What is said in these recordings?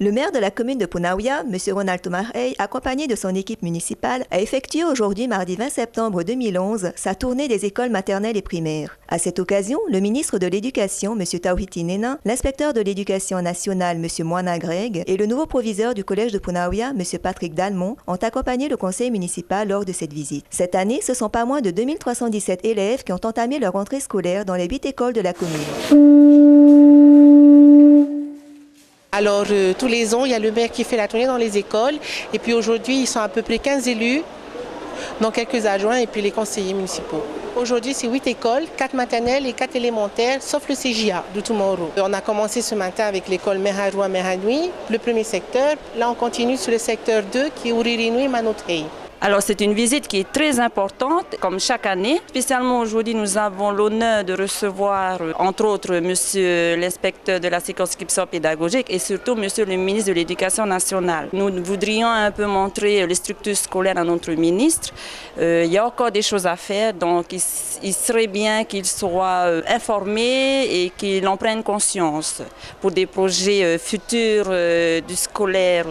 Le maire de la commune de Punaauia, M. Ronald Tomarey, accompagné de son équipe municipale, a effectué aujourd'hui, mardi 20 septembre 2011, sa tournée des écoles maternelles et primaires. À cette occasion, le ministre de l'Éducation, M. Tauhiti Nena, l'inspecteur de l'Éducation nationale, M. Moana Greg, et le nouveau proviseur du collège de Punaauia, M. Patrick Dalmont, ont accompagné le conseil municipal lors de cette visite. Cette année, ce sont pas moins de 2317 élèves qui ont entamé leur rentrée scolaire dans les 8 écoles de la commune. Alors, tous les ans, il y a le maire qui fait la tournée dans les écoles. Et puis aujourd'hui, ils sont à peu près 15 élus, dont quelques adjoints et puis les conseillers municipaux. Aujourd'hui, c'est 8 écoles, 4 maternelles et 4 élémentaires, sauf le CJA de Tomorrow. On a commencé ce matin avec l'école Meharua Mehanui, le premier secteur. Là, on continue sur le secteur 2 qui est Uririnui Manotei. Alors c'est une visite qui est très importante, comme chaque année. Spécialement aujourd'hui, nous avons l'honneur de recevoir, entre autres, monsieur l'inspecteur de la circonscription pédagogique et surtout monsieur le ministre de l'Éducation nationale. Nous voudrions un peu montrer les structures scolaires à notre ministre. Il y a encore des choses à faire, donc il serait bien qu'il soit informé et qu'il en prenne conscience pour des projets futurs du scolaire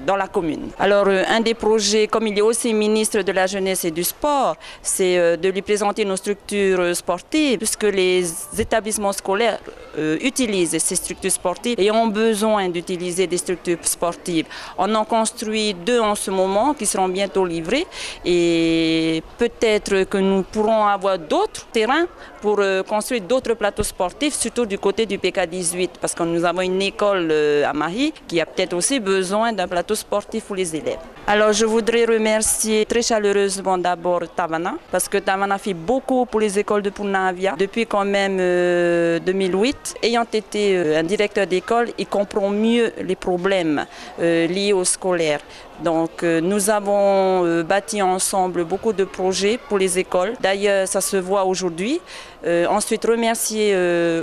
dans la commune. Alors un des projets, comme il y a aussi ministre de la Jeunesse et du Sport, c'est de lui présenter nos structures sportives, puisque les établissements scolaires utilisent ces structures sportives et ont besoin d'utiliser des structures sportives. On en construit 2 en ce moment qui seront bientôt livrés et peut-être que nous pourrons avoir d'autres terrains pour construire d'autres plateaux sportifs, surtout du côté du PK18, parce que nous avons une école à Mahi qui a peut-être aussi besoin d'un plateau sportif pour les élèves. Alors je voudrais remercier très chaleureusement d'abord Tavana, parce que Tavana fait beaucoup pour les écoles de Punaauia depuis quand même 2008. Ayant été un directeur d'école, il comprend mieux les problèmes liés au scolaire. Donc nous avons bâti ensemble beaucoup de projets pour les écoles. D'ailleurs, ça se voit aujourd'hui. Ensuite, remercier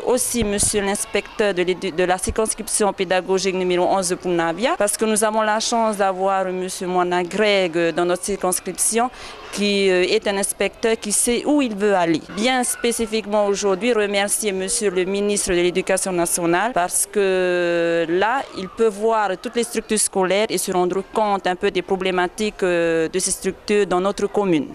aussi monsieur l'inspecteur de la circonscription pédagogique numéro 11 de Punaauia, parce que nous avons la chance d'avoir monsieur Moana Greg dans notre circonscription, qui est un inspecteur qui sait où il veut aller. Bien spécifiquement aujourd'hui, remercier monsieur le ministre de l'Éducation nationale, parce que là, il peut voir toutes les structures scolaires et se rendre compte un peu des problématiques de ces structures dans notre commune.